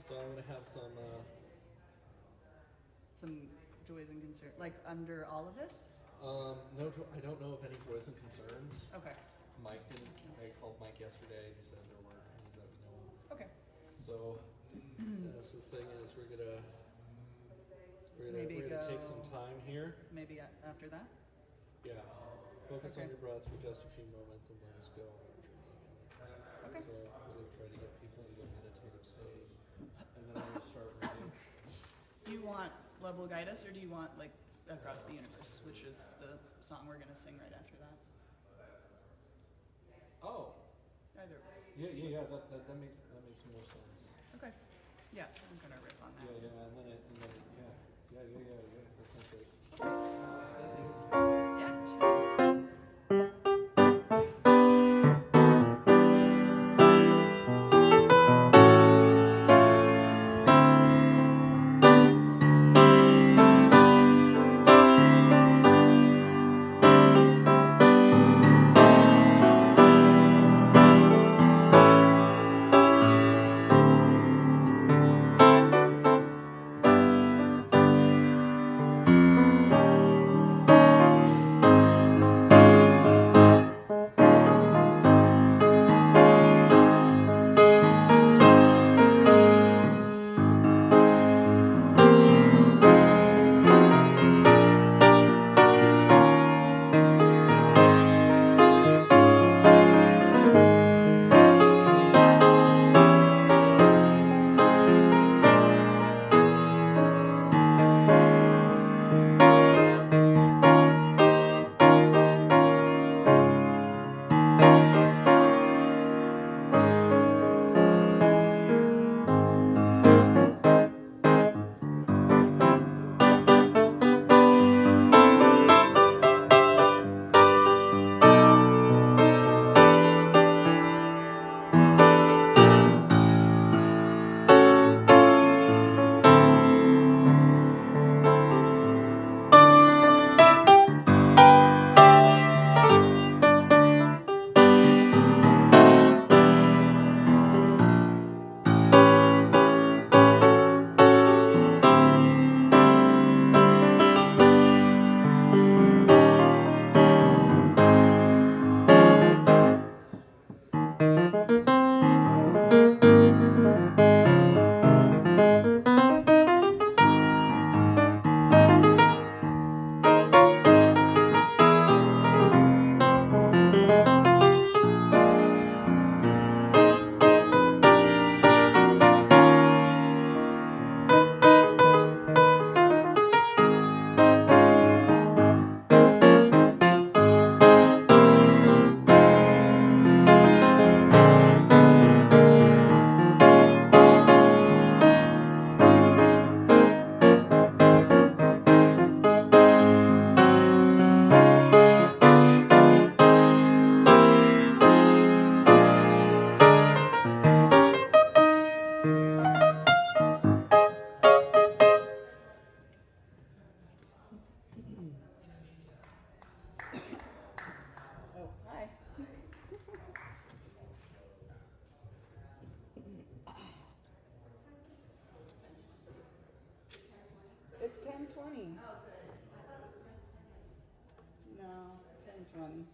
So I'm gonna have some joys and concerns, like under all of this? no, I don't know of any joys and concerns. Okay. Mike didn't. I called Mike yesterday. He said there weren't, and he let me know. Okay. So, so the thing is, we're gonna take some time here. Maybe after that. Yeah. Focus on Okay. your breath for just a few moments, and let us go on our journey. Okay. So we're gonna try to get people into a meditative state, and then I'm gonna start reading. Do you want Love Will Guide Us, or do you want like Across the Universe, which is the song we're gonna sing right after that? Oh. Either. Yeah. That makes more sense. Okay. Yeah, I'm gonna riff on that. Yeah. And then yeah. That sounds great. Yeah, sure. Oh, hi. It's 10:20. No, 10:20.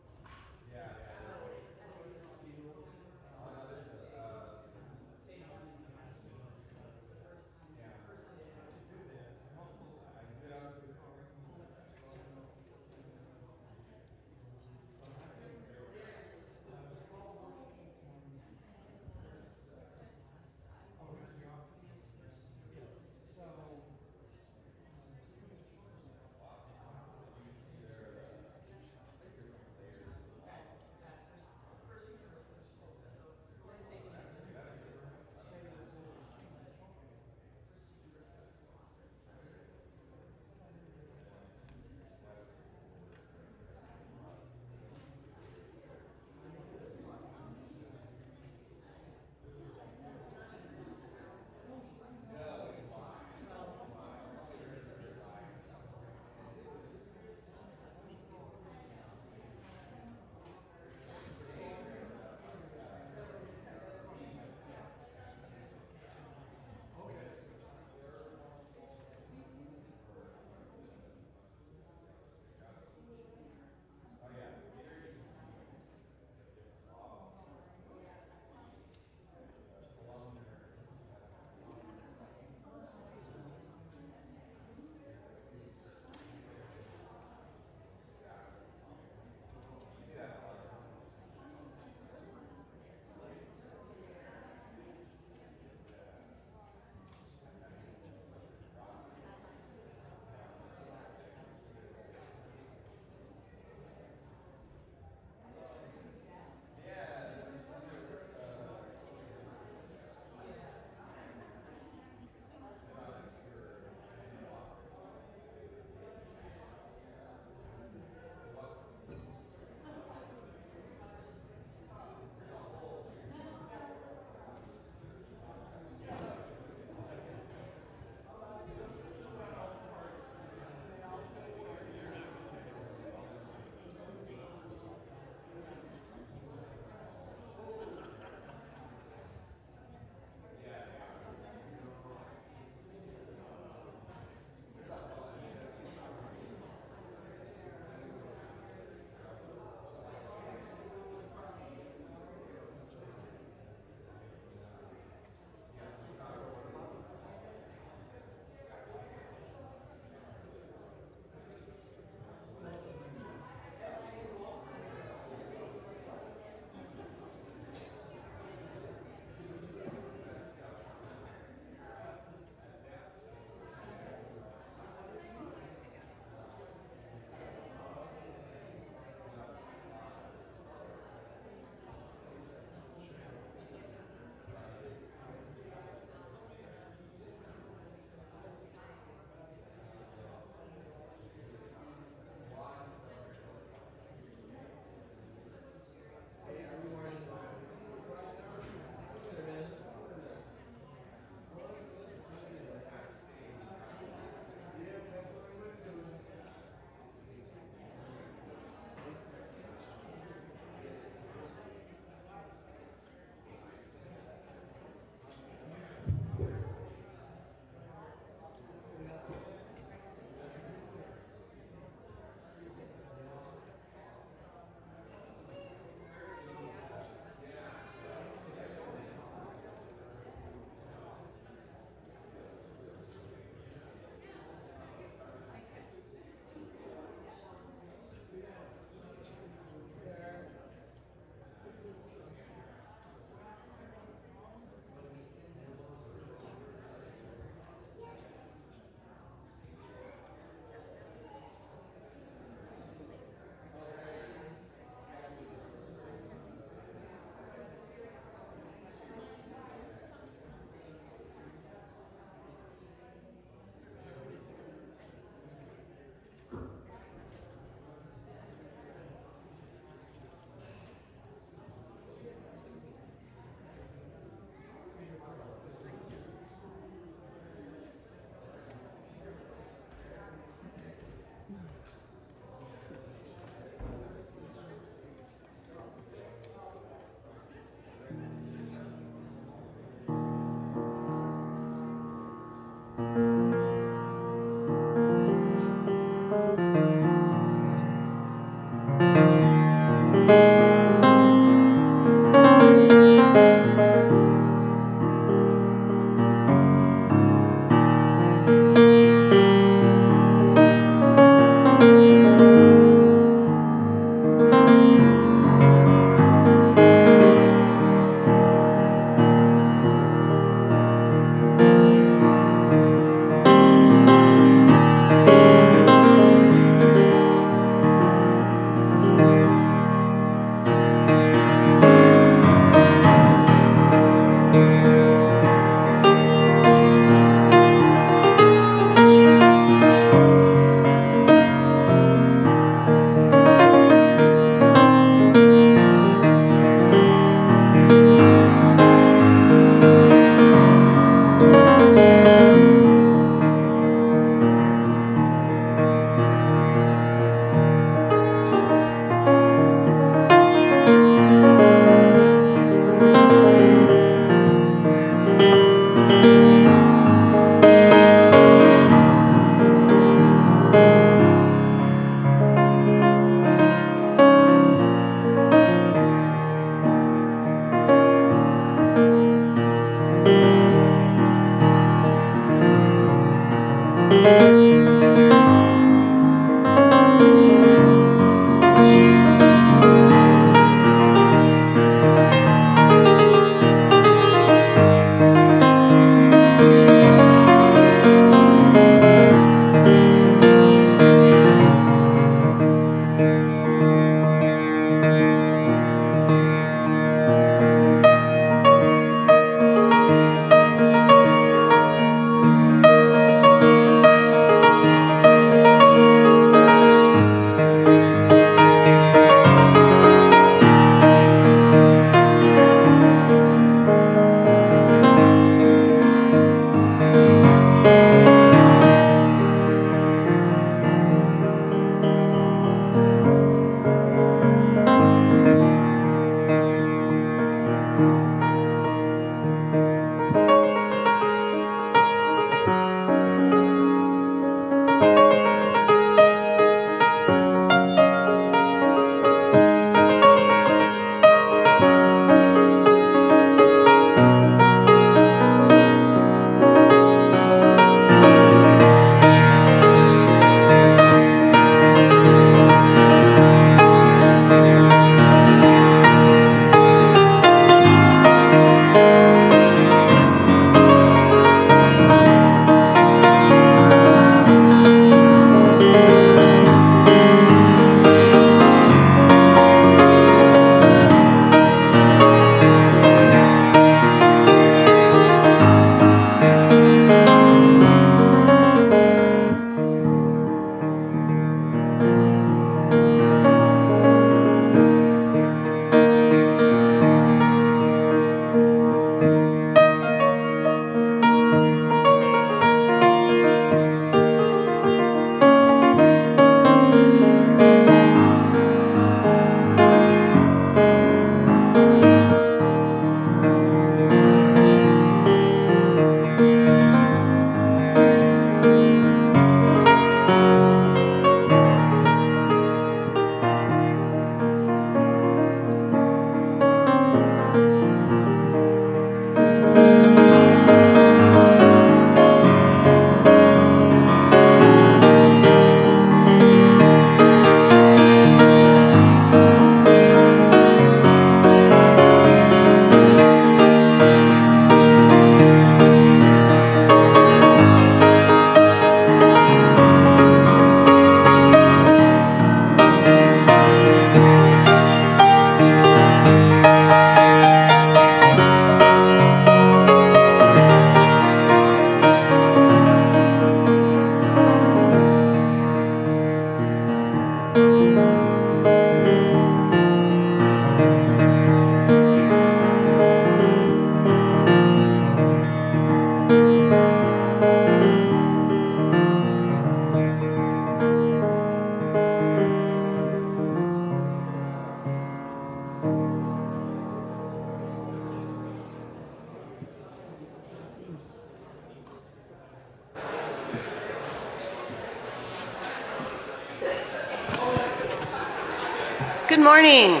Good morning.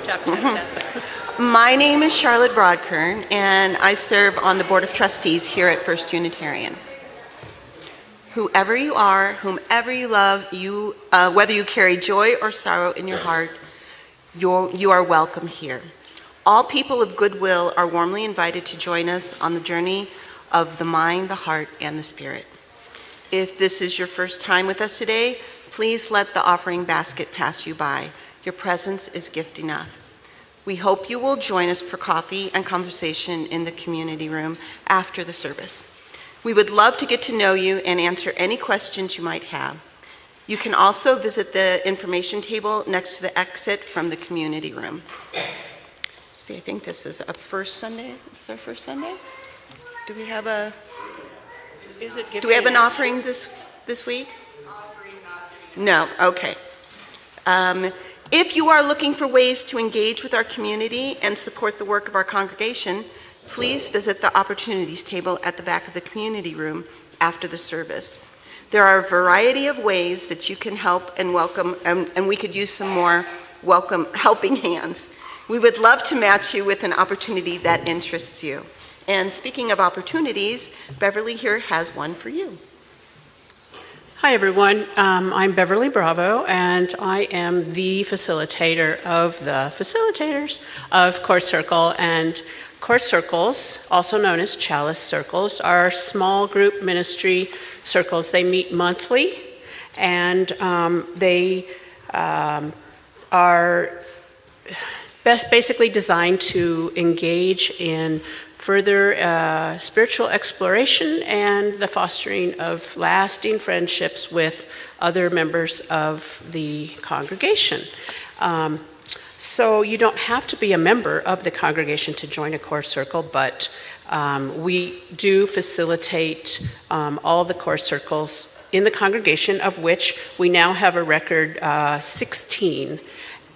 Tap, tap, tap. My name is Charlotte Broadkern, and I serve on the Board of Trustees here at First Unitarian. Whoever you are, whomever you love, whether you carry joy or sorrow in your heart, you are welcome here. All people of goodwill are warmly invited to join us on the journey of the mind, the heart, and the spirit. If this is your first time with us today, please let the offering basket pass you by. Your presence is gift enough. We hope you will join us for coffee and conversation in the community room after the service. We would love to get to know you and answer any questions you might have. You can also visit the information table next to the exit from the community room. See, I think this is a first Sunday. Is this our first Sunday? Do we have an offering this week? No, okay. If you are looking for ways to engage with our community and support the work of our congregation, please visit the opportunities table at the back of the community room after the service. There are a variety of ways that you can help and welcome, and we could use some more helping hands. We would love to match you with an opportunity that interests you. And speaking of opportunities, Beverly here has one for you. Hi everyone, I'm Beverly Bravo, and I am the facilitator of the facilitators of Course Circle. And Course Circles, also known as Chalice Circles, are small group ministry circles. They meet monthly, and they are basically designed to engage in further spiritual exploration and the fostering of lasting friendships with other members of the congregation. So you don't have to be a member of the congregation to join a Course Circle, but we do facilitate all the Course Circles in the congregation, of which we now have a record 16.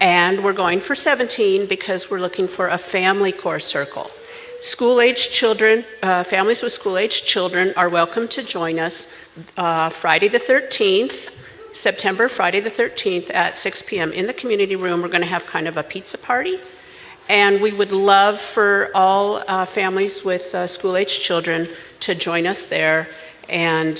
And we're going for 17 because we're looking for a family Course Circle. School-aged children, families with school-aged children are welcome to join us Friday the 13th, September, Friday the 13th at 6 p.m. in the community room. We're going to have kind of a pizza party. And we would love for all families with school-aged children to join us there and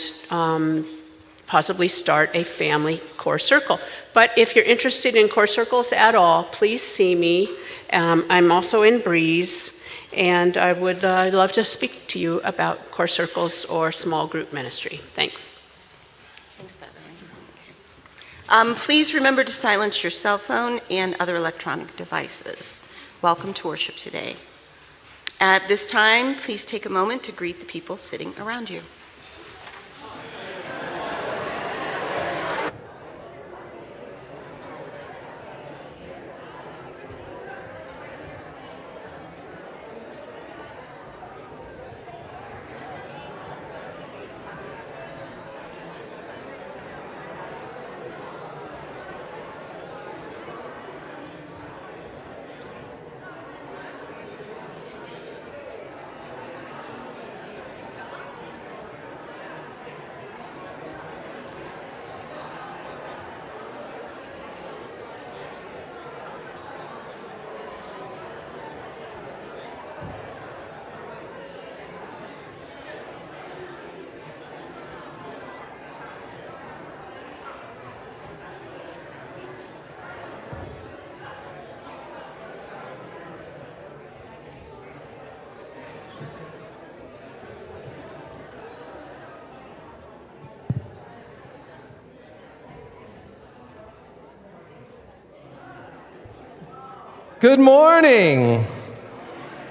possibly start a family Course Circle. But if you're interested in Course Circles at all, please see me. I'm also in Breeze. And I would love to speak to you about Course Circles or small group ministry. Thanks. Thanks, Beverly. Please remember to silence your cell phone and other electronic devices. Welcome to worship today. At this time, please take a moment to greet the people sitting around you. Good morning.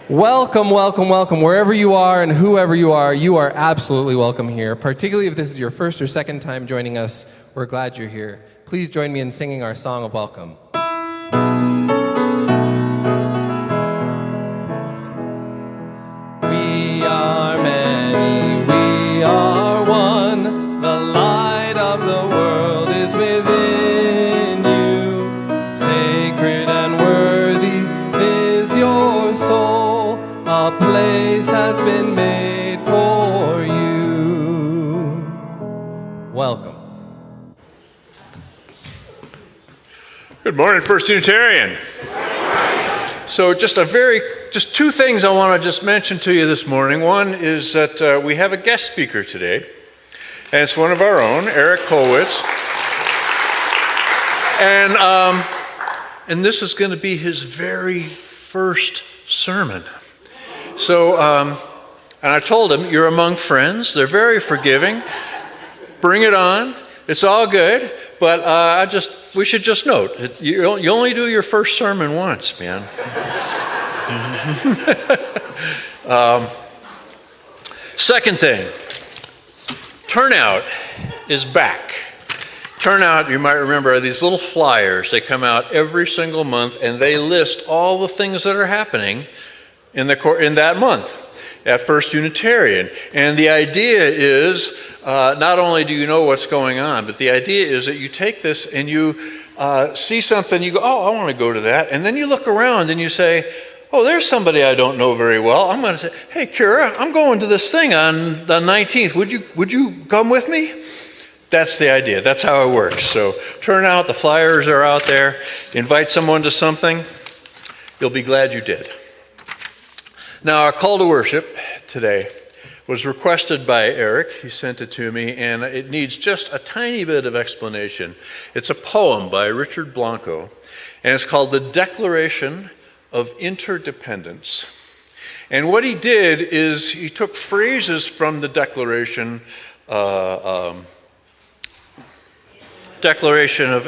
Welcome, welcome, welcome. Wherever you are and whoever you are absolutely welcome here. Particularly if this is your first or second time joining us, we're glad you're here. Please join me in singing our song of welcome. We are many, we are one. The light of the world is within you. Sacred and worthy is your soul. A place has been made for you. Welcome. Good morning, First Unitarian. So just two things I want to just mention to you this morning. One is that we have a guest speaker today, and it's one of our own, Eric Kollwitz. And this is going to be his very first sermon. So, and I told him, you're among friends. They're very forgiving. Bring it on. It's all good. But we should just note, you only do your first sermon once, man. Second thing, turnout is back. Turnout, you might remember, are these little flyers. They come out every single month, and they list all the things that are happening in that month at First Unitarian. And the idea is, not only do you know what's going on, but the idea is that you take this and you see something, you go, oh, I want to go to that. And then you look around and you say, oh, there's somebody I don't know very well. I'm going to say, hey, Kira, I'm going to this thing on the 19th. Would you come with me? That's the idea. That's how it works. So turn out, the flyers are out there. Invite someone to something. You'll be glad you did. Now, our call to worship today was requested by Eric. He sent it to me, and it needs just a tiny bit of explanation. It's a poem by Richard Blanco, and it's called The Declaration of Interdependence. And what he did is he took phrases from the Declaration of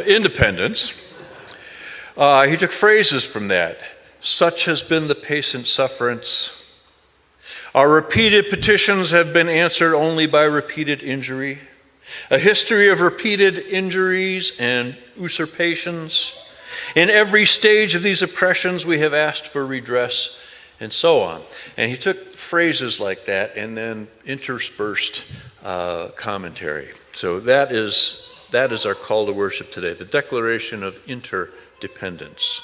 Independence. He took phrases from that. Such has been the patient sufferance. Our repeated petitions have been answered only by repeated injury. A history of repeated injuries and usurpations. In every stage of these oppressions, we have asked for redress, and so on. And he took phrases like that and then interspersed commentary. So that is our call to worship today, the Declaration of Interdependence.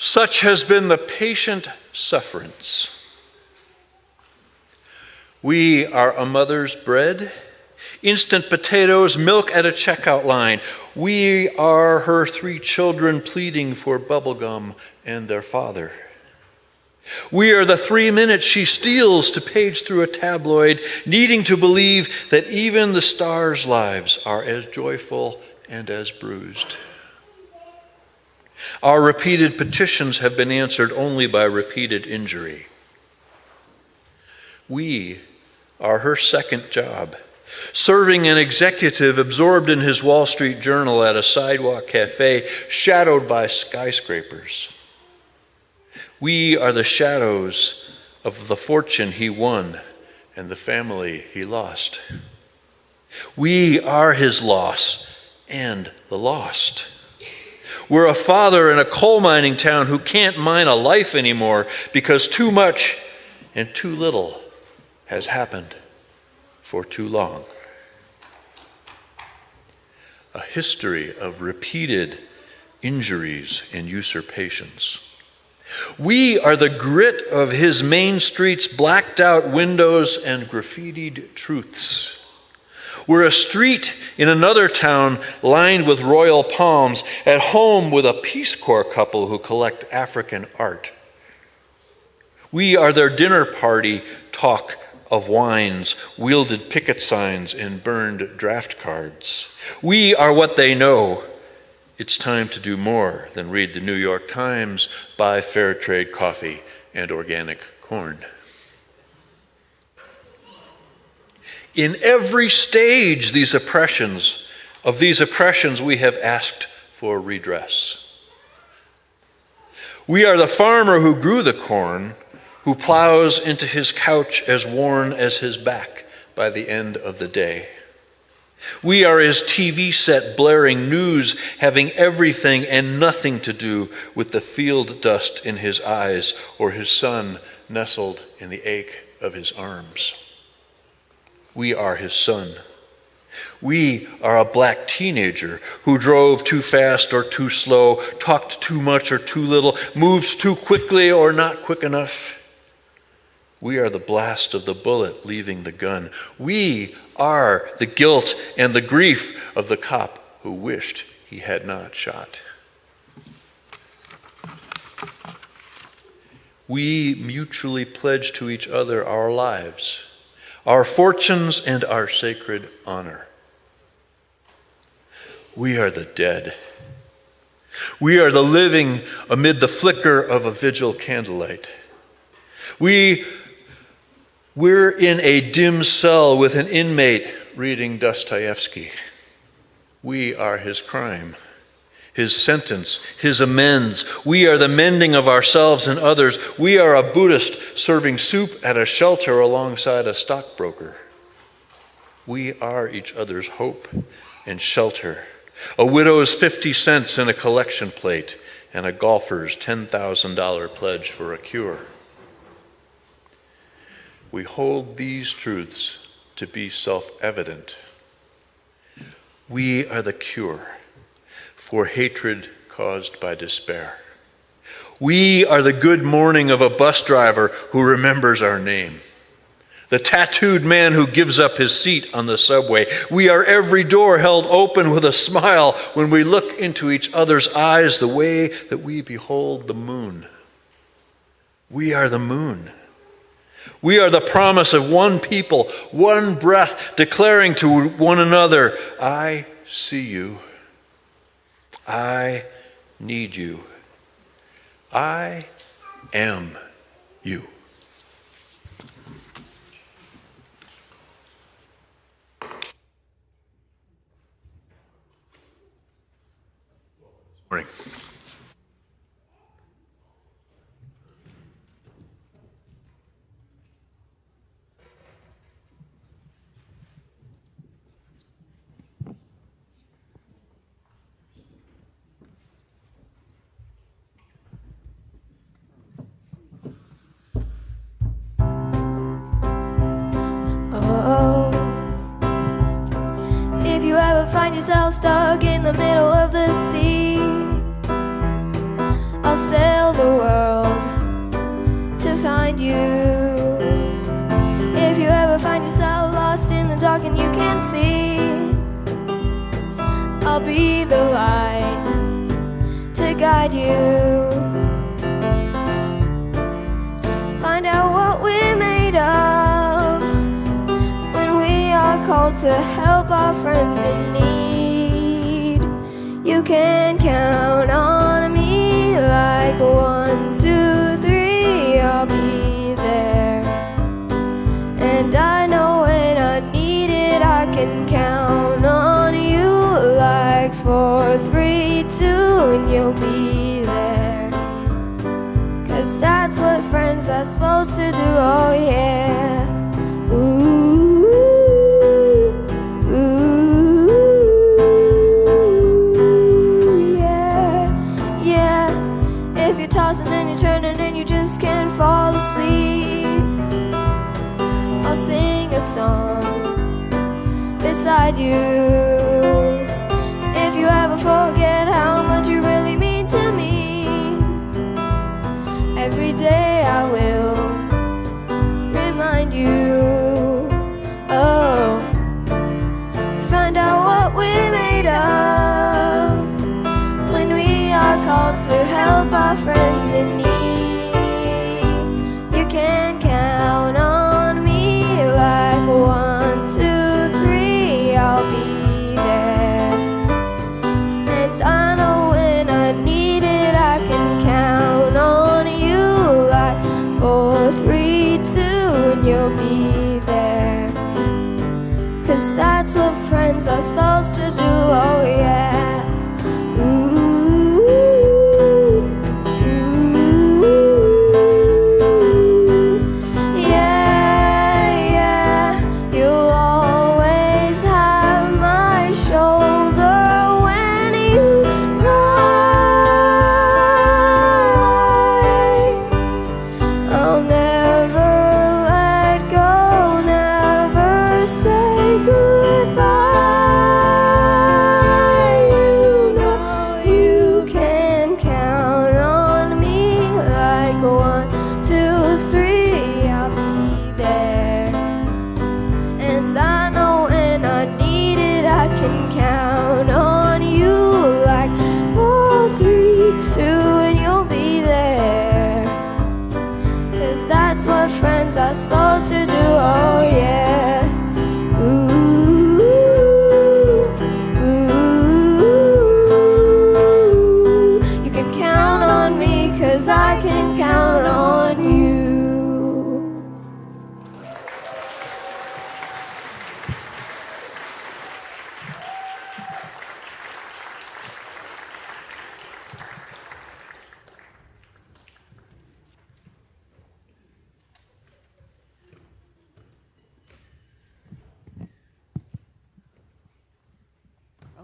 Such has been the patient sufferance. We are a mother's bread, instant potatoes, milk at a checkout line. We are her 3 children pleading for bubblegum and their father. We are the 3 minutes she steals to page through a tabloid, needing to believe that even the stars' lives are as joyful and as bruised. Our repeated petitions have been answered only by repeated injury. We are her second job, serving an executive absorbed in his Wall Street Journal at a sidewalk cafe shadowed by skyscrapers. We are the shadows of the fortune he won and the family he lost. We are his loss and the lost. We're a father in a coal mining town who can't mine a life anymore because too much and too little has happened for too long. A history of repeated injuries and usurpations. We are the grit of his main street's blacked out windows and graffitied truths. We're a street in another town lined with royal palms, at home with a Peace Corps couple who collect African art. We are their dinner party talk of wines, wielded picket signs, and burned draft cards. We are what they know. It's time to do more than read the New York Times, buy fair trade coffee and organic corn. In every stage of these oppressions, we have asked for redress. We are the farmer who grew the corn, who plows into his couch as worn as his back by the end of the day. We are his TV set blaring news, having everything and nothing to do with the field dust in his eyes or his son nestled in the ache of his arms. We are his son. We are a black teenager who drove too fast or too slow, talked too much or too little, moved too quickly or not quick enough. We are the blast of the bullet leaving the gun. We are the guilt and the grief of the cop who wished he had not shot. We mutually pledge to each other our lives, our fortunes, and our sacred honor. We are the dead. We are the living amid the flicker of a vigil candlelight. We're in a dim cell with an inmate reading Dostoevsky. We are his crime, his sentence, his amends. We are the mending of ourselves and others. We are a Buddhist serving soup at a shelter alongside a stockbroker. We are each other's hope and shelter. A widow's 50 cents in a collection plate and a golfer's $10,000 pledge for a cure. We hold these truths to be self-evident. We are the cure for hatred caused by despair. We are the good morning of a bus driver who remembers our name. The tattooed man who gives up his seat on the subway. We are every door held open with a smile when we look into each other's eyes the way that we behold the moon. We are the moon. We are the promise of one people, one breath, declaring to one another, I see you. I need you. I am you. Morning. If you ever find yourself stuck in the middle of the sea, I'll sail the world to find you. If you ever find yourself lost in the dark and you can't see, I'll be the light to guide you. Find out what we're made of when we are called to help our friends in need. You can count on me like 1, 2, 3, I'll be there. And I know when I need it, I can count on you like 4, 3, 2, and you'll be there. 'Cause that's what friends are supposed to do, oh yeah. Ooh, ooh, yeah, yeah. If you're tossing and you're turning and you just can't fall asleep, I'll sing a song beside you. If you ever forget how much you really mean to me, every day I will remind you. Oh, find out what we're made of when we are called to help our friends in need. You can count on me like 1, 2, 3, I'll be there. And I know when I need it, I can count on you like 4, 3, 2, and you'll be there. 'Cause that's what friends are supposed to do, oh yeah. Ooh, ooh,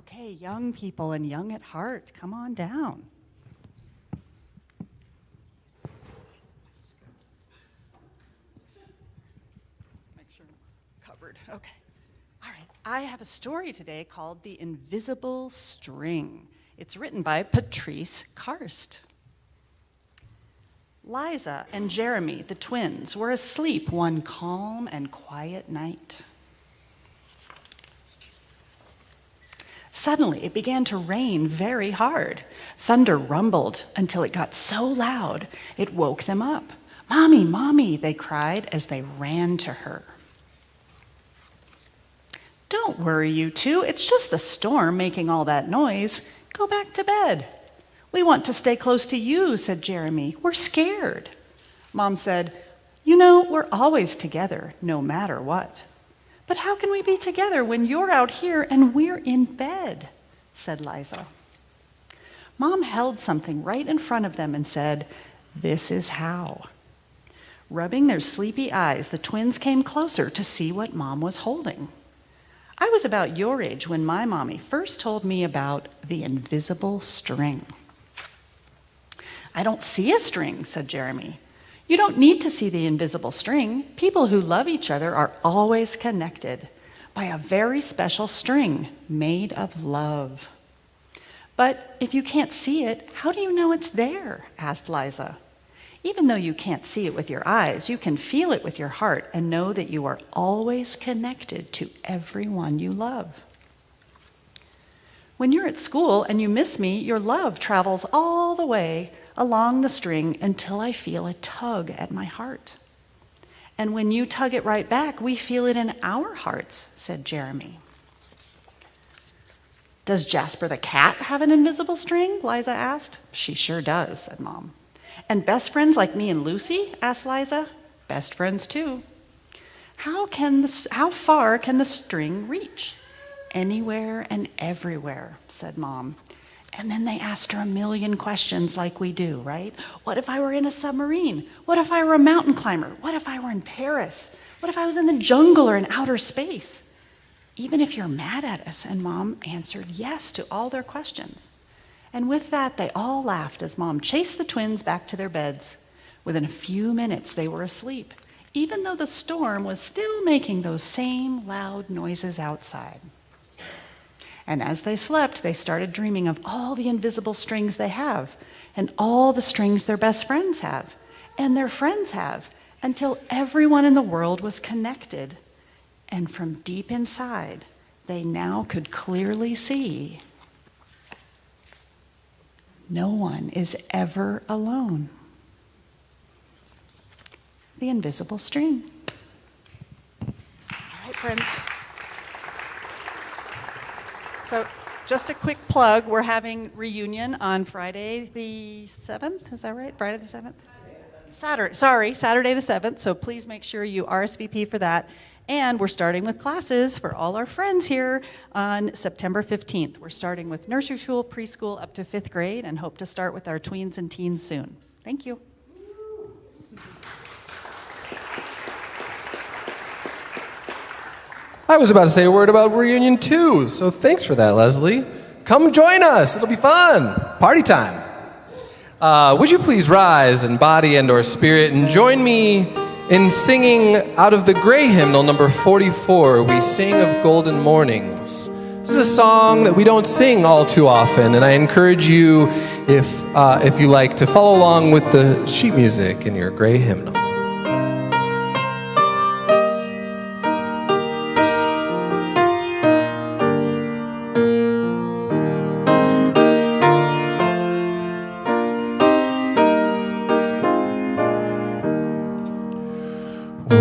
Okay, young people and young at heart, come on down. Make sure I'm covered. Okay. All right. I have a story today called The Invisible String. It's written by Patrice Karst. Liza and Jeremy, the twins, were asleep one calm and quiet night. Suddenly, it began to rain very hard. Thunder rumbled until it got so loud it woke them up. "Mommy, Mommy," they cried as they ran to her. "Don't worry, you two. It's just the storm making all that noise. Go back to bed." "We want to stay close to you," said Jeremy. "We're scared." Mom said, "You know, we're always together, no matter what." "But how can we be together when you're out here and we're in bed?" said Liza. Mom held something right in front of them and said, "This is how." Rubbing their sleepy eyes, the twins came closer to see what Mom was holding. "I was about your age when my mommy first told me about the invisible string." "I don't see a string," said Jeremy. "You don't need to see the invisible string. People who love each other are always connected by a very special string made of love." "But if you can't see it, how do you know it's there?" asked Liza. "Even though you can't see it with your eyes, you can feel it with your heart and know that you are always connected to everyone you love. When you're at school and you miss me, your love travels all the way along the string until I feel a tug at my heart. And when you tug it right back, we feel it in our hearts," said Jeremy. "Does Jasper the cat have an invisible string?" Liza asked. "She sure does," said Mom. "And best friends like me and Lucy?" asked Liza. "Best friends too." How far can the string reach?" "Anywhere and everywhere," said Mom. And then they asked her a million questions like we do, right? What if I were in a submarine? What if I were a mountain climber? What if I were in Paris? What if I was in the jungle or in outer space? "Even if you're mad at us," and Mom answered yes to all their questions. And with that, they all laughed as Mom chased the twins back to their beds. Within a few minutes, they were asleep, even though the storm was still making those same loud noises outside. And as they slept, they started dreaming of all the invisible strings they have, and all the strings their best friends have, and their friends have, until everyone in the world was connected. And from deep inside, they now could clearly see no one is ever alone. The invisible string. All right, friends. So just a quick plug, we're having reunion on Friday the 7th, is that right? Friday the 7th? Saturday the 7th, so please make sure you RSVP for that. And we're starting with classes for all our friends here on September 15th. We're starting with nursery school, preschool, up to 5th grade, and hope to start with our tweens and teens soon. Thank you. I was about to say a word about reunion too, so thanks for that, Leslie. Come join us, it'll be fun. Party time. Would you please rise in body and or spirit and join me in singing out of the Gray Hymnal number 44, We Sing of Golden Mornings. This is a song that we don't sing all too often, and I encourage you, if you like, to follow along with the sheet music in your Gray Hymnal.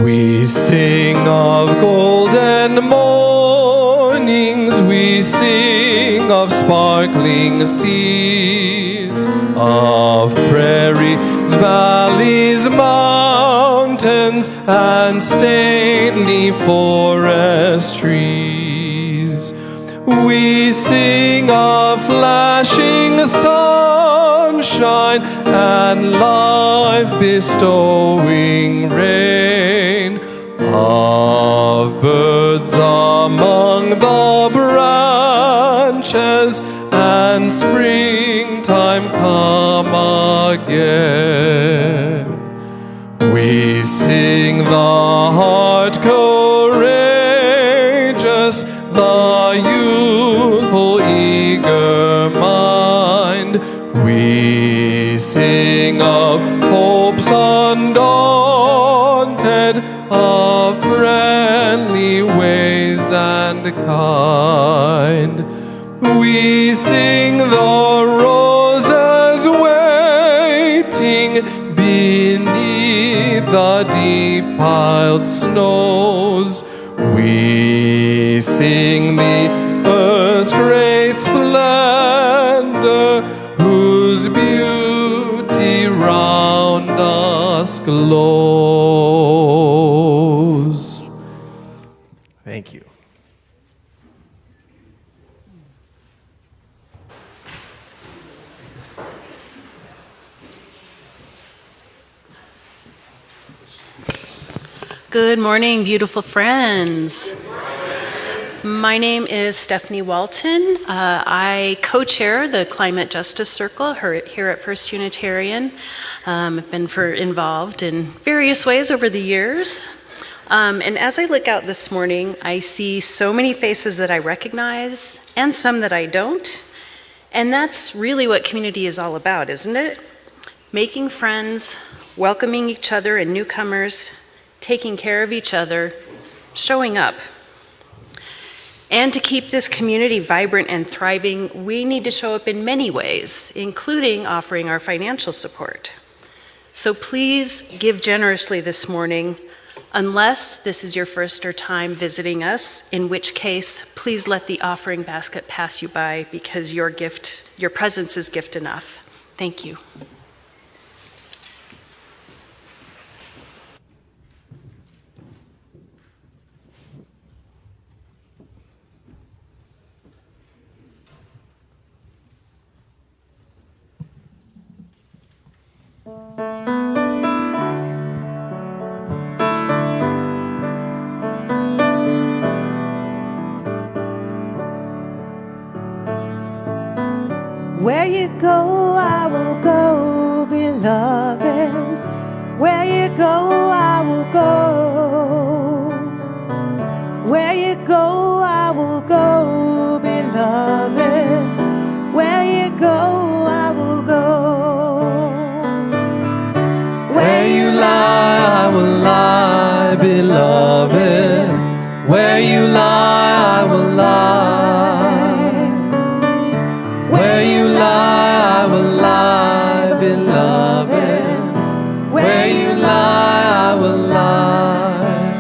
We sing of golden mornings, we sing of sparkling seas, of prairies, valleys, mountains, and stately forest trees. We sing of flashing sunshine and life-bestowing rain, of birds among the branches branches, and springtime come again. We sing the heart courageous, the youthful eager mind. We sing of hopes undaunted, of friendly ways and kind. We sing the roses waiting beneath the deep piled snows. We sing the earth's great splendor, whose beauty round us glows. Thank you. Good morning, beautiful friends. My name is Stephanie Walton. I co-chair the Climate Justice Circle here at First Unitarian. I've been involved in various ways over the years. And as I look out this morning, I see so many faces that I recognize and some that I don't. And that's really what community is all about, isn't it? Making friends, welcoming each other and newcomers, taking care of each other, showing up. And to keep this community vibrant and thriving, we need to show up in many ways, including offering our financial support. So please give generously this morning, unless this is your first time visiting us, in which case, please let the offering basket pass you by, because your presence is gift enough. Thank you. Where you go, I will go, beloved. Where you go, I will go. Where you go, I will go, beloved. Where you go, I will go. Where you lie, I will lie, beloved. Where you lie, I will lie. Where you lie, I will lie, beloved. Where you lie, I will lie.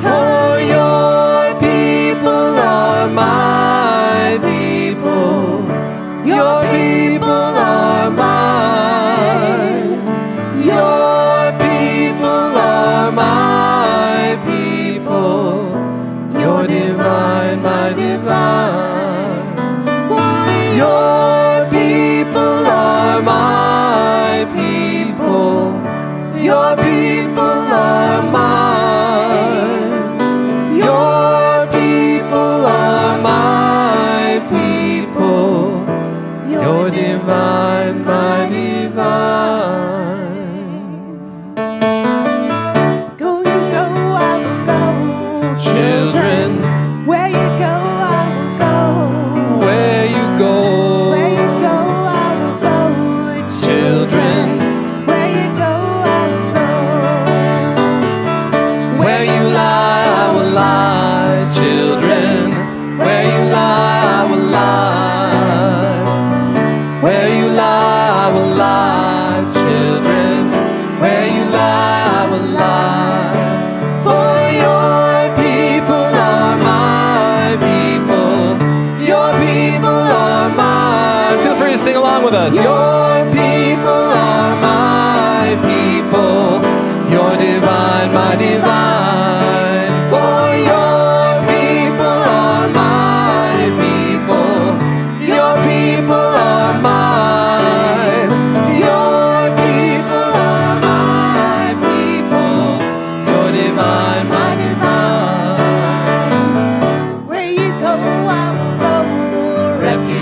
For your people are my people. Your people are mine. Your people are my people. You're divine, my divine. Your people are my people. Your people are mine. Your people are my people. You're divine, my divine. Go, you go, I will go. Children, Where you go, I will go. where you go. Where you go, I will go. Children, Where you go, I will go. where you lie, I will lie. Children, where you lie, I will lie. Where you lie, I will lie. Children, where you lie, I will lie. For your people are my people. Your people are mine. Feel free to sing along with us. Your people are my people. You're divine, my divine. For your people are my people. Your people are mine. Your people are my people. You're divine, my divine. Where you go, I will go. Refuge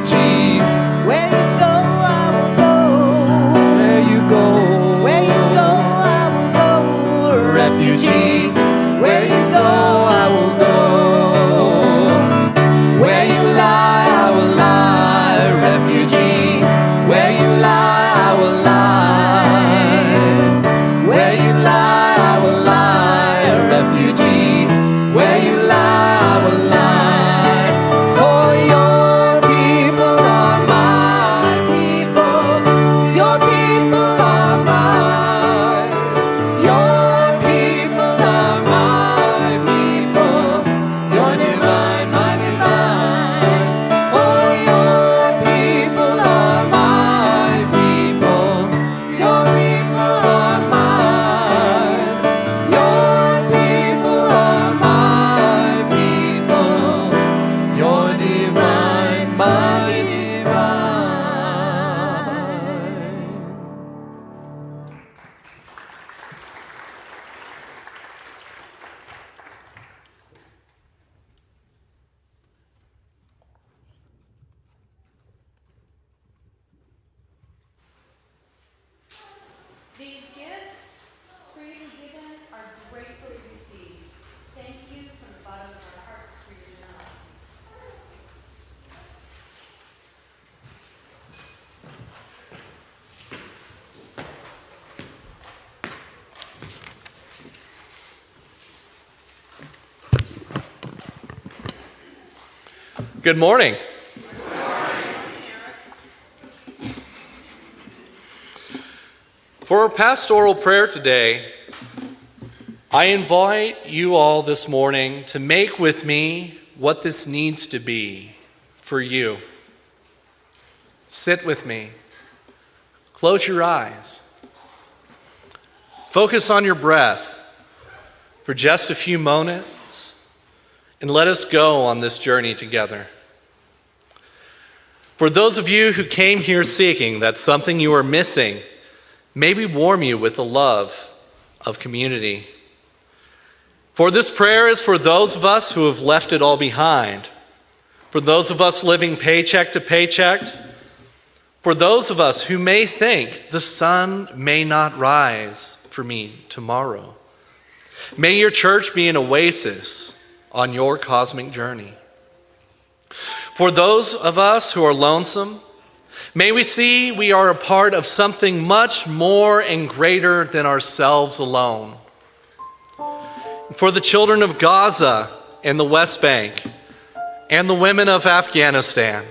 Good morning. For our pastoral prayer today, I invite you all this morning to make with me what this needs to be for you. Sit with me. Close your eyes. Focus on your breath for just a few moments, and let us go on this journey together. For those of you who came here seeking that something you are missing may we warm you with the love of community. For this prayer is for those of us who have left it all behind, for those of us living paycheck to paycheck, for those of us who may think the sun may not rise for me tomorrow. May your church be an oasis on your cosmic journey. For those of us who are lonesome, may we see we are a part of something much more and greater than ourselves alone. For the children of Gaza and the West Bank and the women of Afghanistan,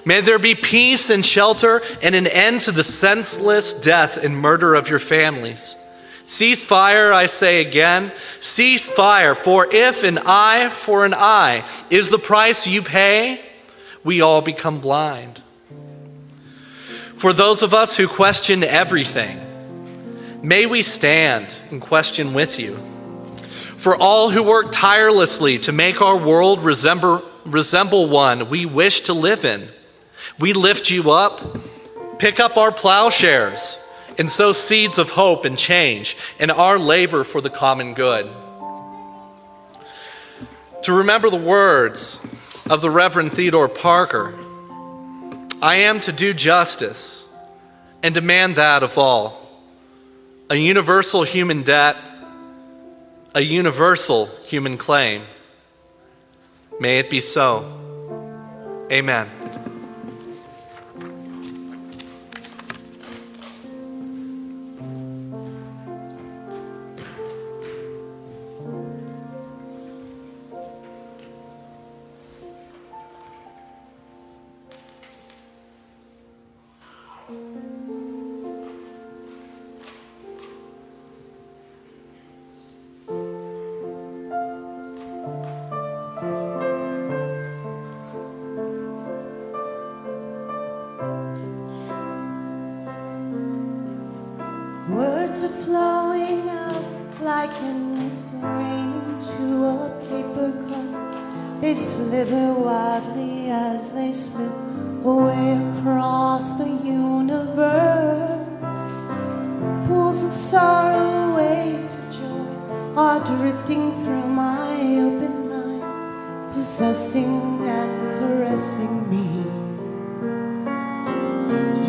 may there be peace and shelter and an end to the senseless death and murder of your families. Cease fire, I say again, cease fire, for if an eye for an eye is the price you pay, we all become blind. For those of us who question everything, may we stand and question with you. For all who work tirelessly to make our world resemble one we wish to live in, we lift you up, pick up our plowshares, and sow seeds of hope and change in our labor for the common good. To remember the words of the Reverend Theodore Parker, I am to do justice and demand that of all. A universal human debt, a universal human claim. May it be so. Amen. Words are flowing out like endless rain into a paper cup. They slither wildly as they slip away across the universe. Pools of sorrow, waves of joy are drifting through my open mind, possessing and caressing me.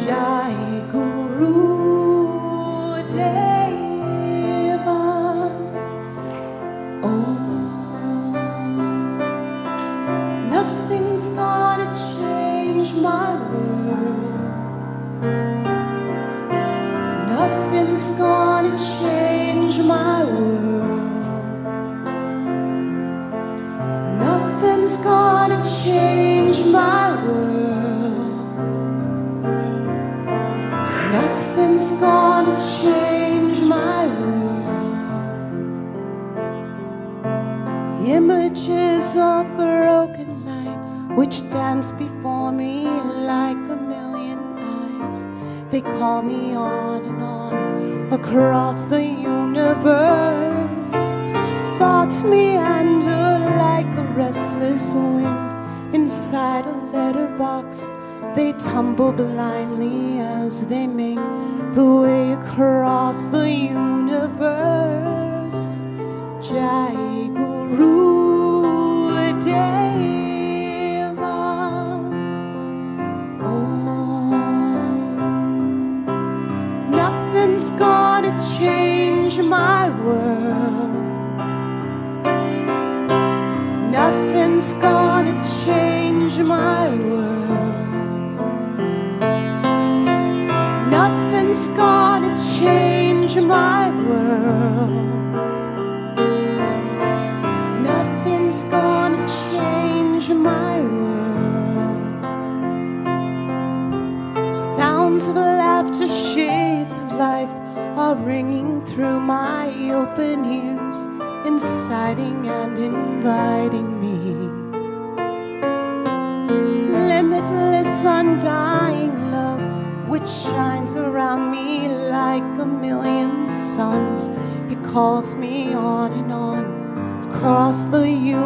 Jai Guru Deva, oh, nothing's gonna change my world. Nothing's gonna change my world. Nothing's gonna change my world. Nothing's gonna change my world. Images of broken light which dance before me like a million eyes. They call me on and on across the universe. Thoughts meander like a restless wind inside a letterbox. They tumble blindly as they make the way across the universe. Jai Guru Deva, oh, nothing's gonna change my world. Nothing's gonna change my world. Nothing's gonna change my world. Nothing's gonna change my world. Sounds of laughter, shades of life are ringing through my open ears, inciting and inviting me. Limitless, undying love, which shines around me like a million suns. It calls me on and on across the universe.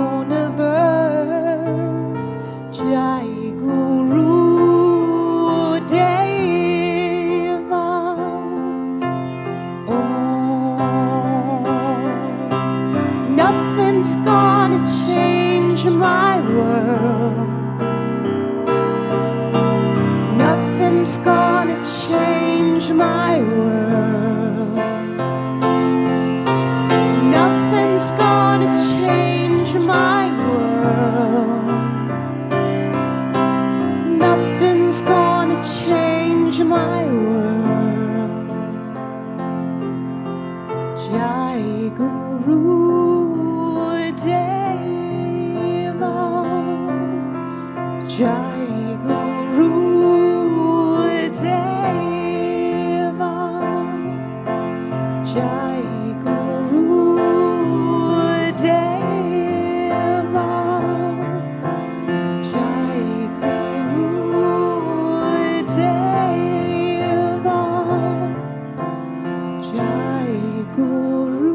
Jai Guru Deva. Om. Nothing's gonna change my world. Nothing's gonna change my world. Nothing's gonna change my world. Nothing's gonna change my world. Jai Guru Deva. Jai Guru Deva. Jai Guru Deva. Jai Guru Deva. Jai Guru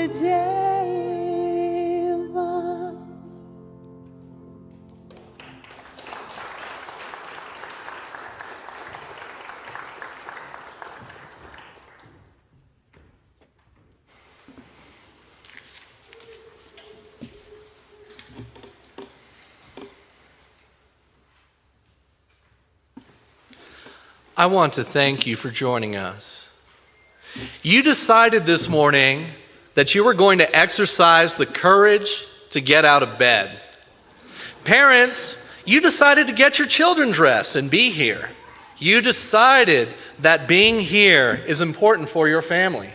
Deva. I want to thank you for joining us. You decided this morning that you were going to exercise the courage to get out of bed. Parents, you decided to get your children dressed and be here. You decided that being here is important for your family.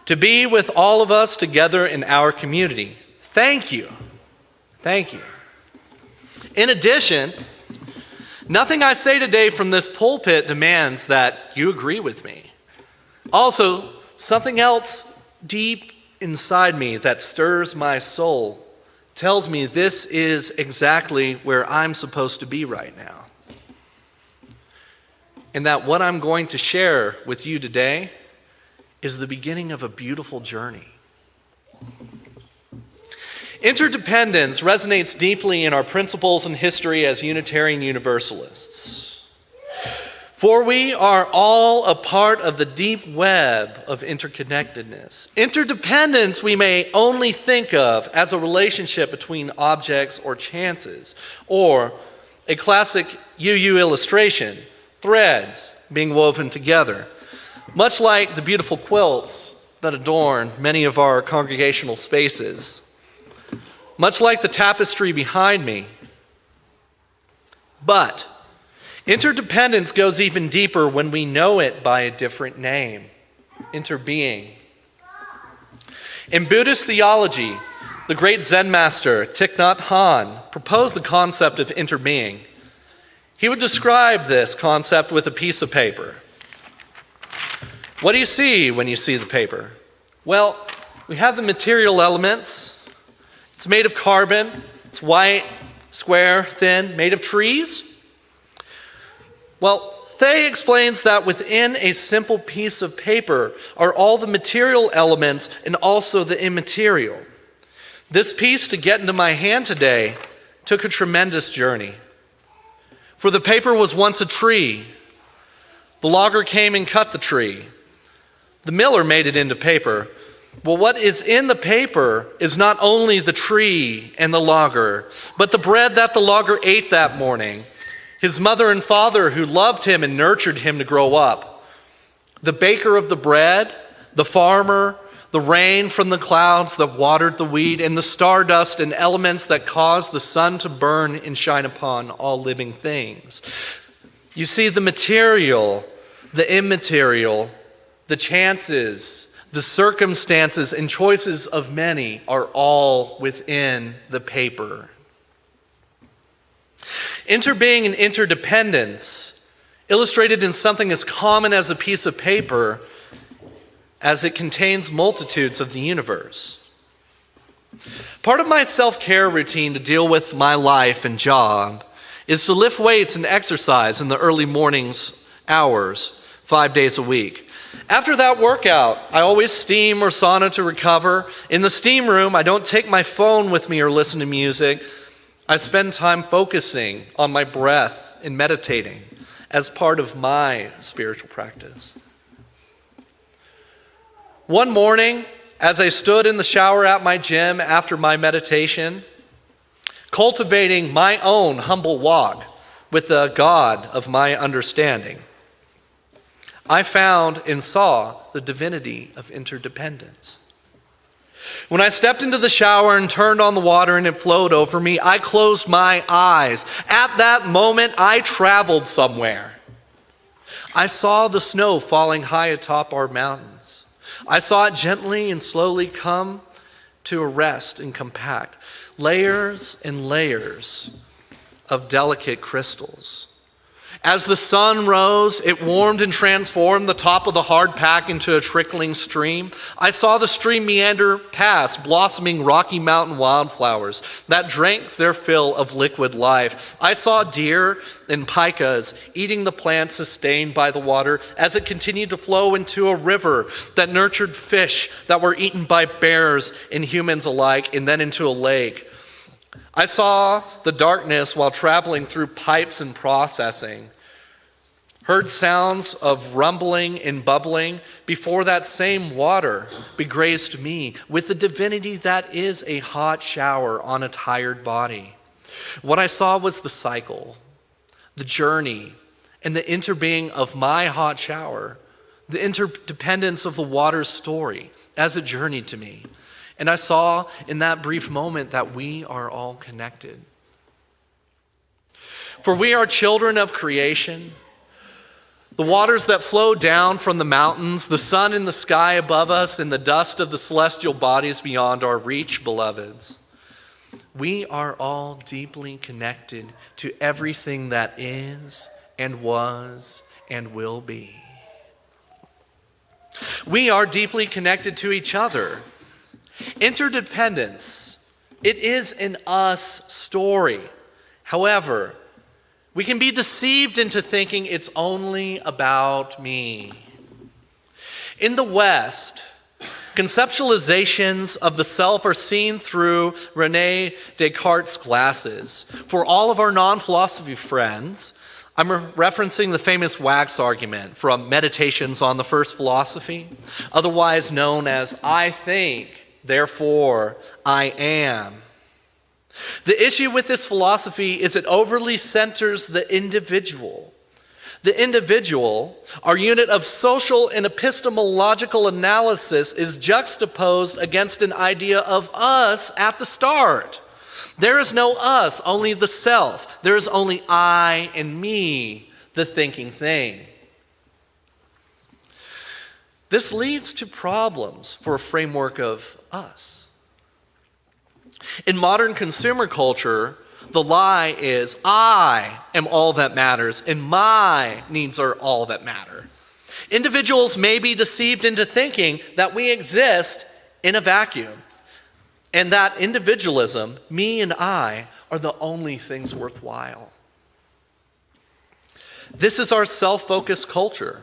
To be with all of us together in our community. Thank you. Thank you. In addition, nothing I say today from this pulpit demands that you agree with me. Also, something else deep inside me that stirs my soul tells me this is exactly where I'm supposed to be right now. And that what I'm going to share with you today is the beginning of a beautiful journey. Interdependence resonates deeply in our principles and history as Unitarian Universalists. For we are all a part of the deep web of interconnectedness. Interdependence we may only think of as a relationship between objects or chances, or a classic UU illustration, threads being woven together, much like the beautiful quilts that adorn many of our congregational spaces. Much like the tapestry behind me. But interdependence goes even deeper when we know it by a different name, interbeing. In Buddhist theology, the great Zen master Thich Nhat Hanh proposed the concept of interbeing. He would describe this concept with a piece of paper. What do you see when you see the paper? Well, we have the material elements. It's made of carbon, it's white, square, thin, made of trees. Well, Thay explains that within a simple piece of paper are all the material elements and also the immaterial. This piece to get into my hand today took a tremendous journey. For the paper was once a tree. The logger came and cut the tree. The miller made it into paper. Well, what is in the paper is not only the tree and the logger, but the bread that the logger ate that morning, his mother and father who loved him and nurtured him to grow up, the baker of the bread, the farmer, the rain from the clouds that watered the wheat, and the stardust and elements that caused the sun to burn and shine upon all living things. You see, the material, the immaterial, the chances, the circumstances and choices of many are all within the paper. Interbeing and interdependence, illustrated in something as common as a piece of paper, as it contains multitudes of the universe. Part of my self-care routine to deal with my life and job is to lift weights and exercise in the early mornings hours, 5 days a week. After that workout, I always steam or sauna to recover. In the steam room, I don't take my phone with me or listen to music. I spend time focusing on my breath and meditating as part of my spiritual practice. One morning, as I stood in the shower at my gym after my meditation, cultivating my own humble walk with the God of my understanding, I found and saw the divinity of interdependence. When I stepped into the shower and turned on the water and it flowed over me, I closed my eyes. At that moment, I traveled somewhere. I saw the snow falling high atop our mountains. I saw it gently and slowly come to a rest and compact, layers and layers of delicate crystals. As the sun rose, it warmed and transformed the top of the hard pack into a trickling stream. I saw the stream meander past blossoming Rocky Mountain wildflowers that drank their fill of liquid life. I saw deer and pikas eating the plants sustained by the water as it continued to flow into a river that nurtured fish that were eaten by bears and humans alike, and then into a lake. I saw the darkness while traveling through pipes and processing, heard sounds of rumbling and bubbling before that same water begraced me with the divinity that is a hot shower on a tired body. What I saw was the cycle, the journey, and the interbeing of my hot shower, the interdependence of the water's story as it journeyed to me. And I saw in that brief moment that we are all connected. For we are children of creation. The waters that flow down from the mountains, the sun in the sky above us, and the dust of the celestial bodies beyond our reach, beloveds. We are all deeply connected to everything that is and was and will be. We are deeply connected to each other. Interdependence, it is an us story. However, we can be deceived into thinking it's only about me. In the West, conceptualizations of the self are seen through René Descartes' glasses. For all of our non-philosophy friends, I'm referencing the famous wax argument from Meditations on the First Philosophy, otherwise known as I think, therefore I am. The issue with this philosophy is it overly centers the individual. The individual, our unit of social and epistemological analysis, is juxtaposed against an idea of us at the start. There is no us, only the self. There is only I and me, the thinking thing. This leads to problems for a framework of us. In modern consumer culture, the lie is I am all that matters and my needs are all that matter. Individuals may be deceived into thinking that we exist in a vacuum and that individualism, me and I, are the only things worthwhile. This is our self-focused culture,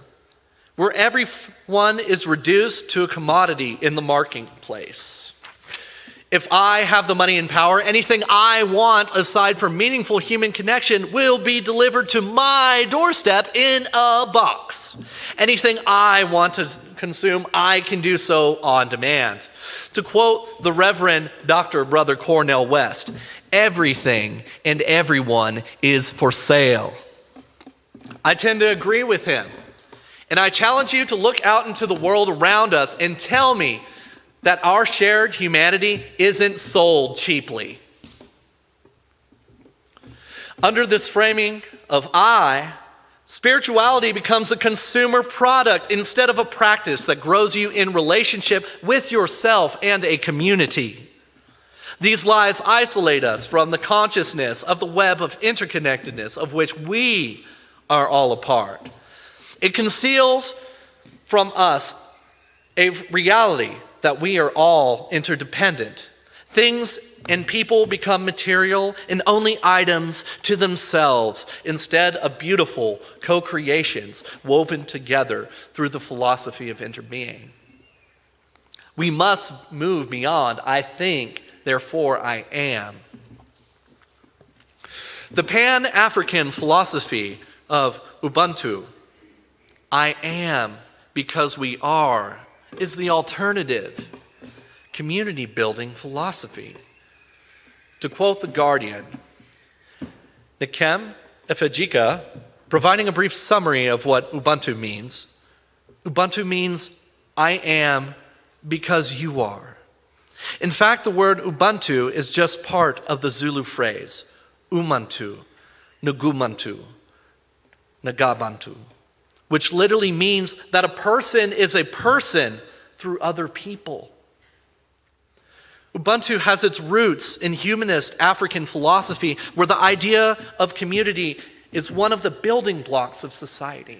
where everyone is reduced to a commodity in the marketplace. If I have the money and power, anything I want aside from meaningful human connection will be delivered to my doorstep in a box. Anything I want to consume, I can do so on demand. To quote the Reverend Dr. Brother Cornel West, everything and everyone is for sale. I tend to agree with him. And I challenge you to look out into the world around us and tell me that our shared humanity isn't sold cheaply. Under this framing of I, spirituality becomes a consumer product instead of a practice that grows you in relationship with yourself and a community. These lies isolate us from the consciousness of the web of interconnectedness of which we are all a part. It conceals from us a reality that we are all interdependent. Things and people become material and only items to themselves instead of beautiful co-creations woven together through the philosophy of interbeing. We must move beyond I think, therefore I am. The Pan-African philosophy of Ubuntu, I am because we are, is the alternative community building philosophy. To quote The Guardian, Nkem Efejika, providing a brief summary of what Ubuntu means I am because you are. In fact, the word Ubuntu is just part of the Zulu phrase, Umantu, Ngumantu, Nagabantu, which literally means that a person is a person through other people. Ubuntu has its roots in humanist African philosophy, where the idea of community is one of the building blocks of society.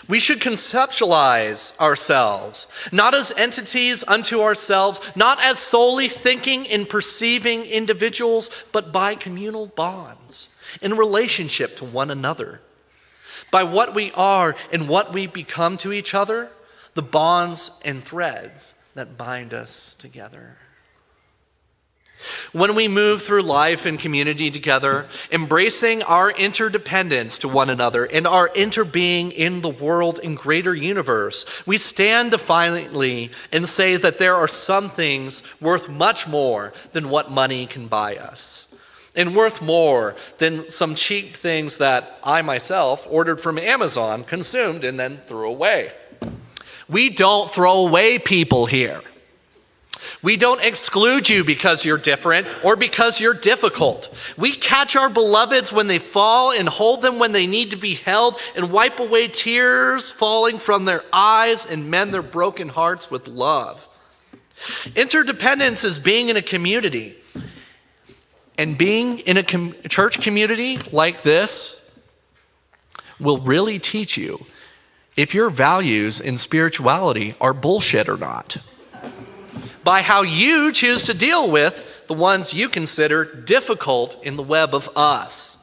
We should conceptualize ourselves, not as entities unto ourselves, not as solely thinking and perceiving individuals, but by communal bonds in relationship to one another. By what we are and what we become to each other, the bonds and threads that bind us together. When we move through life and community together, embracing our interdependence to one another and our interbeing in the world and greater universe, we stand defiantly and say that there are some things worth much more than what money can buy us, and worth more than some cheap things that I myself ordered from Amazon, consumed, and then threw away. We don't throw away people here. We don't exclude you because you're different or because you're difficult. We catch our beloveds when they fall and hold them when they need to be held and wipe away tears falling from their eyes and mend their broken hearts with love. Interdependence is being in a community. And being in a church community like this will really teach you if your values in spirituality are bullshit or not, by how you choose to deal with the ones you consider difficult in the web of us.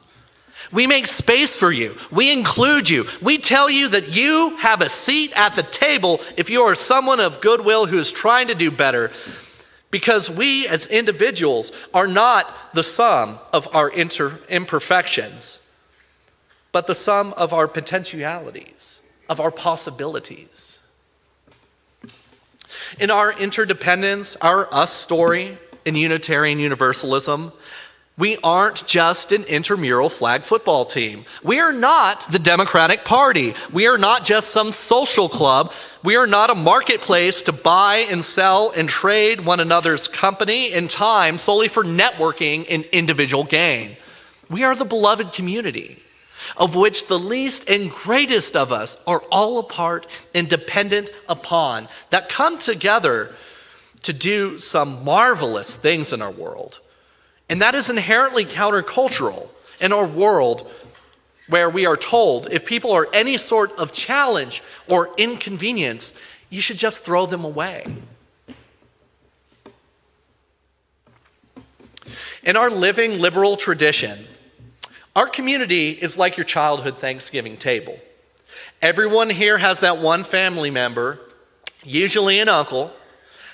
We make space for you. We include you. We tell you that you have a seat at the table if you are someone of goodwill who is trying to do better, because we as individuals are not the sum of our imperfections, but the sum of our potentialities, of our possibilities. In our interdependence, our us story in Unitarian Universalism, we aren't just an intramural flag football team. We are not the Democratic Party. We are not just some social club. We are not a marketplace to buy and sell and trade one another's company and time solely for networking and individual gain. We are the beloved community, of which the least and greatest of us are all a part and dependent upon, that come together to do some marvelous things in our world. And that is inherently countercultural in our world where we are told if people are any sort of challenge or inconvenience, you should just throw them away. In our living liberal tradition, our community is like your childhood Thanksgiving table. Everyone here has that one family member, usually an uncle.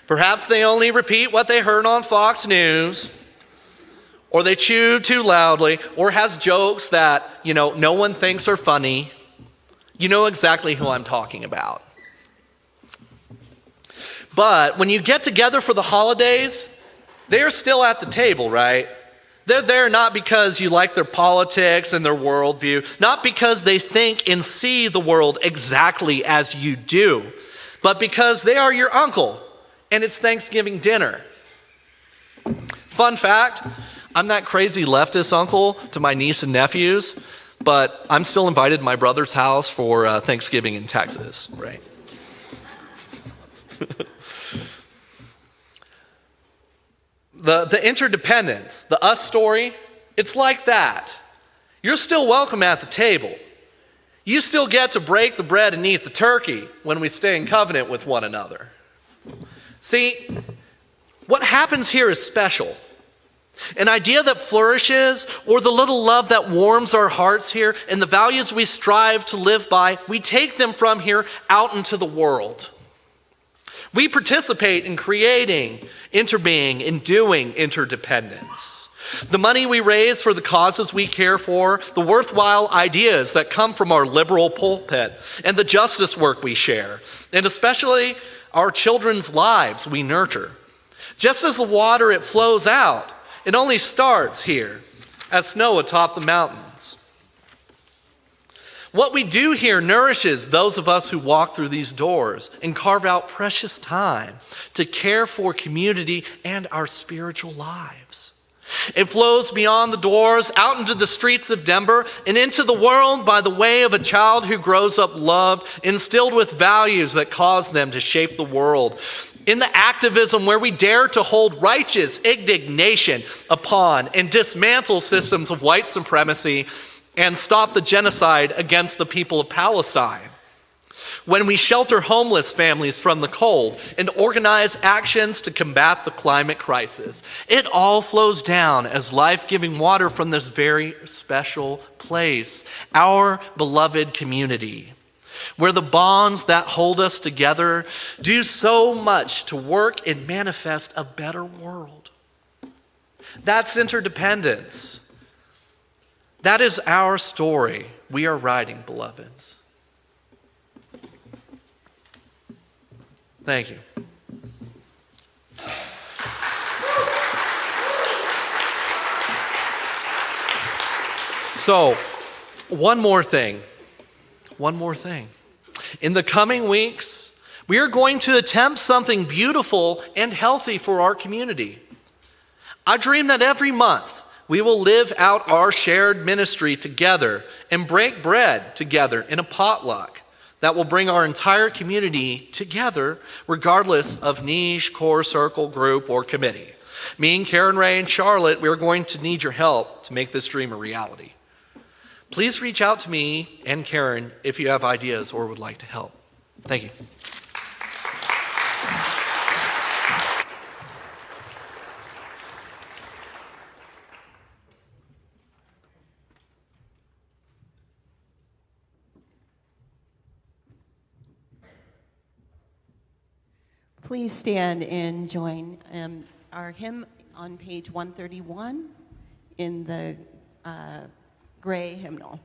Perhaps they only repeat what they heard on Fox News, or they chew too loudly, or has jokes that, no one thinks are funny. You know exactly who I'm talking about. But when you get together for the holidays, they're still at the table, right? They're there not because you like their politics and their worldview, not because they think and see the world exactly as you do, but because they are your uncle and it's Thanksgiving dinner. Fun fact, I'm that crazy leftist uncle to my niece and nephews, but I'm still invited to my brother's house for Thanksgiving in Texas, right? The interdependence, the us story, it's like that. You're still welcome at the table. You still get to break the bread and eat the turkey when we stay in covenant with one another. See, what happens here is special. An idea that flourishes, or the little love that warms our hearts here, and the values we strive to live by, we take them from here out into the world. We participate in creating, interbeing, and doing interdependence. The money we raise for the causes we care for, the worthwhile ideas that come from our liberal pulpit, and the justice work we share, and especially our children's lives we nurture. Just as the water, it flows out. It only starts here, as snow atop the mountains. What we do here nourishes those of us who walk through these doors and carve out precious time to care for community and our spiritual lives. It flows beyond the doors, out into the streets of Denver, and into the world by the way of a child who grows up loved, instilled with values that cause them to shape the world. In the activism where we dare to hold righteous indignation upon and dismantle systems of white supremacy and stop the genocide against the people of Palestine. When we shelter homeless families from the cold and organize actions to combat the climate crisis, it all flows down as life-giving water from this very special place, our beloved community, where the bonds that hold us together do so much to work and manifest a better world. That's interdependence. That is our story we are writing, beloveds. Thank you. So, one more thing. In the coming weeks, we are going to attempt something beautiful and healthy for our community. I dream that every month we will live out our shared ministry together and break bread together in a potluck that will bring our entire community together regardless of niche, core circle, group, or committee. Me and Karen, Ray, and Charlotte, we are going to need your help to make this dream a reality. Please reach out to me and Karen if you have ideas or would like to help. Thank you. Please stand and join our hymn on page 131 in the gray hymnal.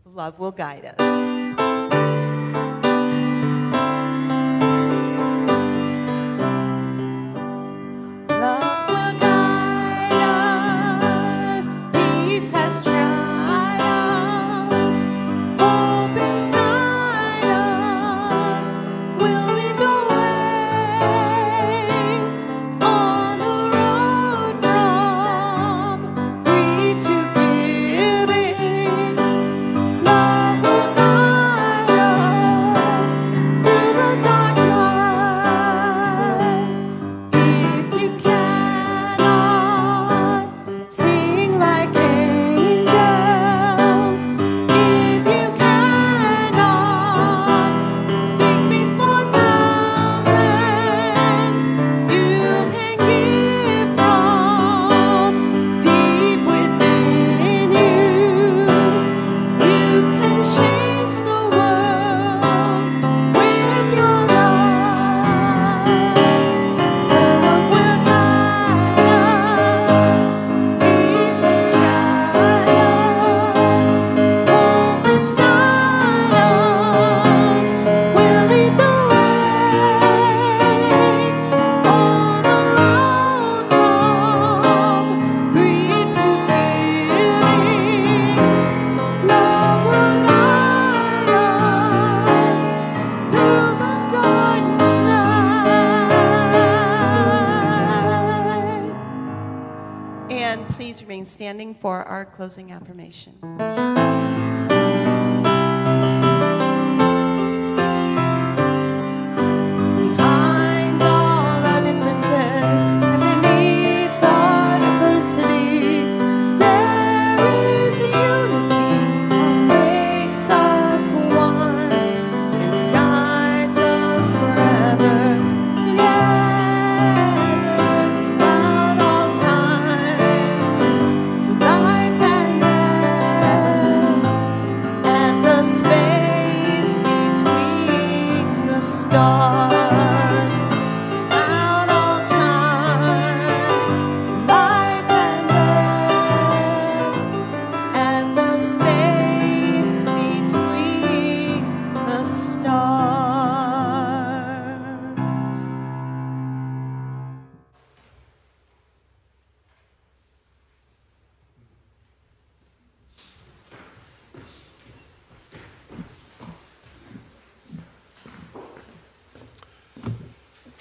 Love will guide us. Standing for our closing affirmation. Behind all our differences,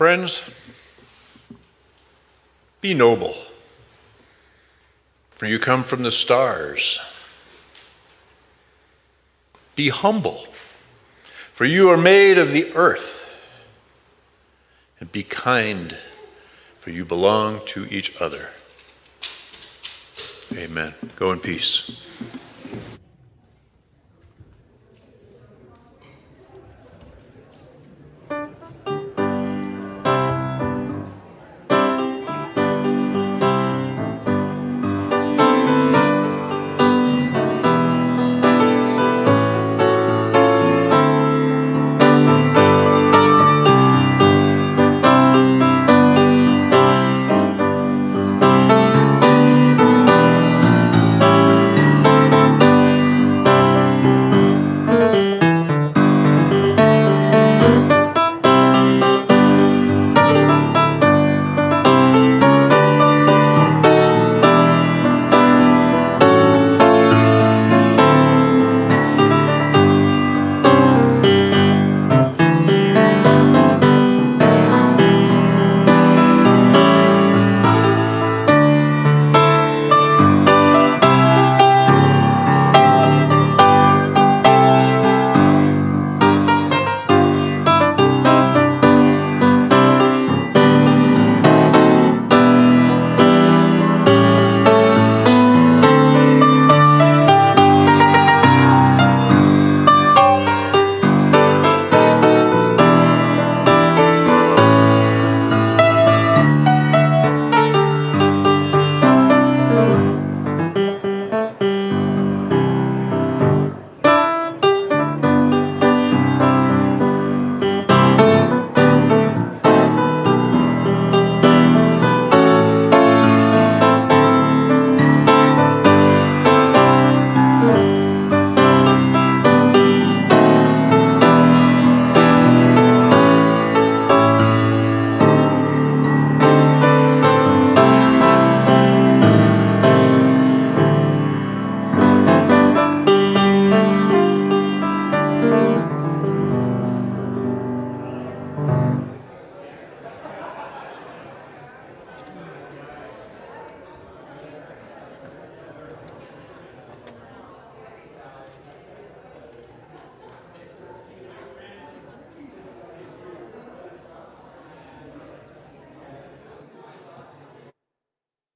Friends, be noble, for you come from the stars. Be humble, for you are made of the earth. And be kind, for you belong to each other. Amen. Go in peace.